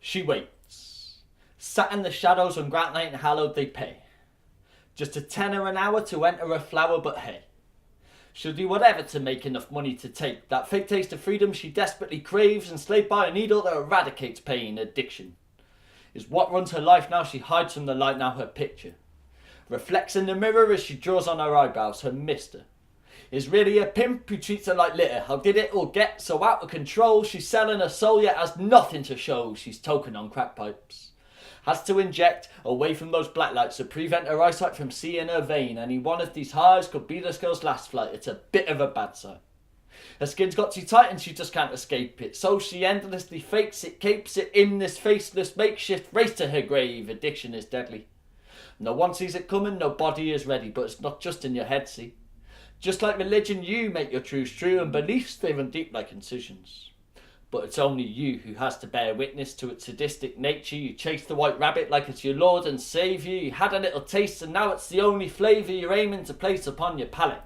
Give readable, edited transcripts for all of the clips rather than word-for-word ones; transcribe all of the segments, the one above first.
She waits. Sat in the shadows on Grant Night and hallowed they pay. Just a tenner an hour to enter a flower, but hey. She'll do whatever to make enough money to take that fake taste of freedom she desperately craves, enslaved by a needle that eradicates pain. Addiction is what runs her life now. She hides from the light now. Her picture reflects in the mirror as she draws on her eyebrows. Her mister is really a pimp who treats her like litter. How did it all get so out of control? She's selling her soul yet has nothing to show. She's token on crack pipes. Has to inject away from those black lights to prevent her eyesight from seeing her vein. Any one of these highs could be this girl's last flight. It's a bit of a bad sign. Her skin's got too tight and she just can't escape it. So she endlessly fakes it, capes it in this faceless makeshift race to her grave. Addiction is deadly. No one sees it coming, no body is ready. But it's not just in your head, see. Just like religion, you make your truths true, and beliefs, they run deep like incisions. But it's only you who has to bear witness to its sadistic nature. You chase the white rabbit like it's your Lord and Saviour. You had a little taste and now it's the only flavour you're aiming to place upon your palate.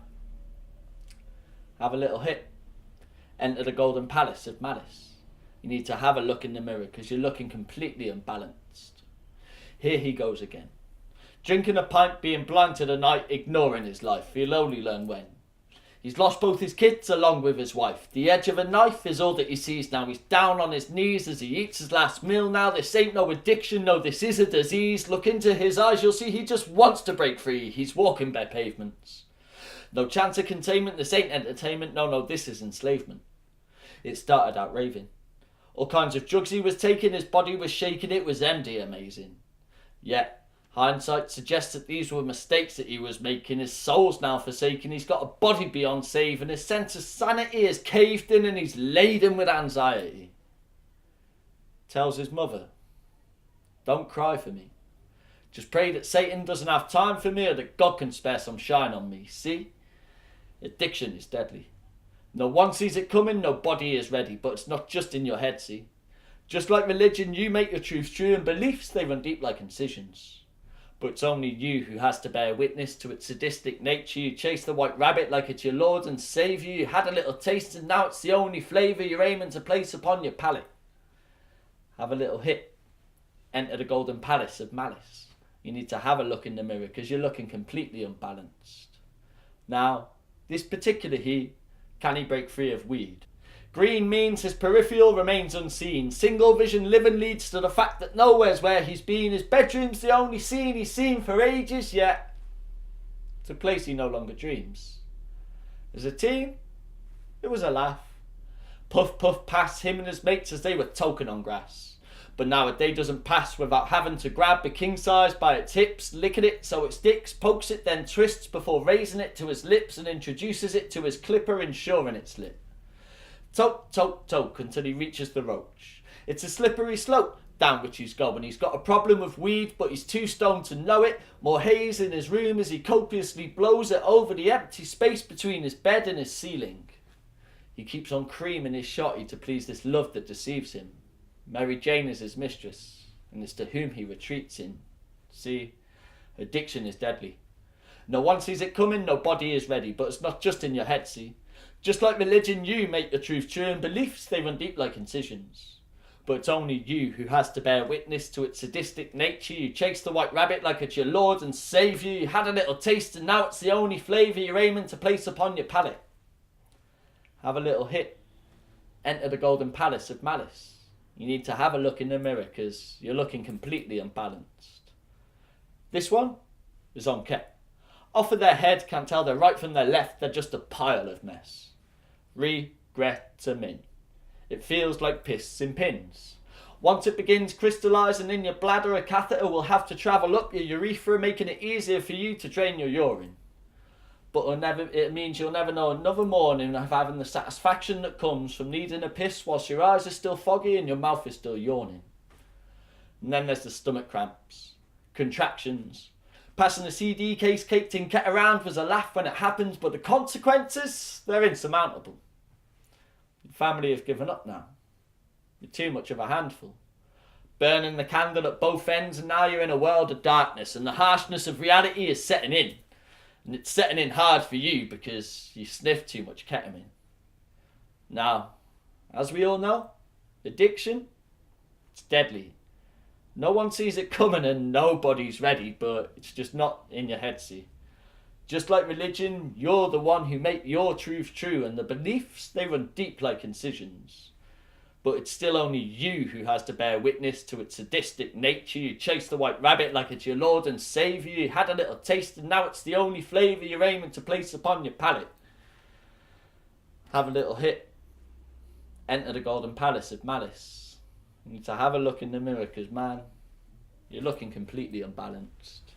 Have a little hit. Enter the golden palace of malice. You need to have a look in the mirror because you're looking completely unbalanced. Here he goes again. Drinking a pint, being blind to the night, ignoring his life. He'll only learn when. He's lost both his kids along with his wife. The edge of a knife is all that he sees now. He's down on his knees as he eats his last meal now. This ain't no addiction, no, this is a disease. Look into his eyes, you'll see he just wants to break free. He's walking bare pavements. No chance of containment, this ain't entertainment. No, this is enslavement. It started out raving. All kinds of drugs he was taking, his body was shaking, it was MD amazing. Yet, hindsight suggests that these were mistakes that he was making. His soul's now forsaken. He's got a body beyond saving. His sense of sanity is caved in and he's laden with anxiety. Tells his mother, don't cry for me. Just pray that Satan doesn't have time for me or that God can spare some shine on me. See? Addiction is deadly. No one sees it coming, no body is ready. But it's not just in your head, see? Just like religion, you make your truths true and beliefs, they run deep like incisions. But it's only you who has to bear witness to its sadistic nature. You chase the white rabbit like it's your Lord and Saviour. You had a little taste and now it's the only flavour you're aiming to place upon your palate. Have a little hit. Enter the golden palace of malice. You need to have a look in the mirror because you're looking completely unbalanced. Now, this particular can he break free of weed? Green means his peripheral remains unseen. Single vision living leads to the fact that nowhere's where he's been. His bedroom's the only scene he's seen for ages, yet it's a place he no longer dreams. As a teen, it was a laugh. Puff puff past him and his mates as they were token on grass. But now a day doesn't pass without having to grab the king size by its hips, lick at it so it sticks, pokes it then twists before raising it to his lips and introduces it to his clipper, ensuring it's lit. Toke, toke, toke until he reaches the roach. It's a slippery slope down which he's going. He's got a problem with weed, but he's too stoned to know it. More haze in his room as he copiously blows it over the empty space between his bed and his ceiling. He keeps on creaming his shotty to please this love that deceives him. Mary Jane is his mistress, and it's to whom he retreats in. See, addiction is deadly. No one sees it coming, no body is ready, but it's not just in your head, see. Just like religion, you make the truth true and beliefs, they run deep like incisions. But it's only you who has to bear witness to its sadistic nature. You chase the white rabbit like it's your Lord and Saviour. You had a little taste and now it's the only flavour you're aiming to place upon your palate. Have a little hit. Enter the golden palace of malice. You need to have a look in the mirror because you're looking completely unbalanced. This one is on Ket. Off of their head, can't tell their right from their left, they're just a pile of mess. Regret-a-min. It feels like piss in pins. Once it begins crystallising in your bladder, a catheter will have to travel up your urethra, making it easier for you to drain your urine. But it means you'll never know another morning of having the satisfaction that comes from needing a piss whilst your eyes are still foggy and your mouth is still yawning. And then there's the stomach cramps, contractions. Passing a CD case caked in Ket around was a laugh when it happens, but the consequences, they're insurmountable. Your family have given up now. You're too much of a handful. Burning the candle at both ends, and now you're in a world of darkness, and the harshness of reality is setting in. And it's setting in hard for you because you sniffed too much ketamine. Now, as we all know, addiction, It's deadly. No one sees it coming and nobody's ready, but it's just not in your head, see. Just like religion, you're the one who make your truth true, and the beliefs, they run deep like incisions. But it's still only you who has to bear witness to its sadistic nature. You chase the white rabbit like it's your lord and saviour. You had a little taste and now it's the only flavour you're aiming to place upon your palate. Have a little hit. Enter the golden palace of malice. You need to have a look in the mirror, because man, you're looking completely unbalanced.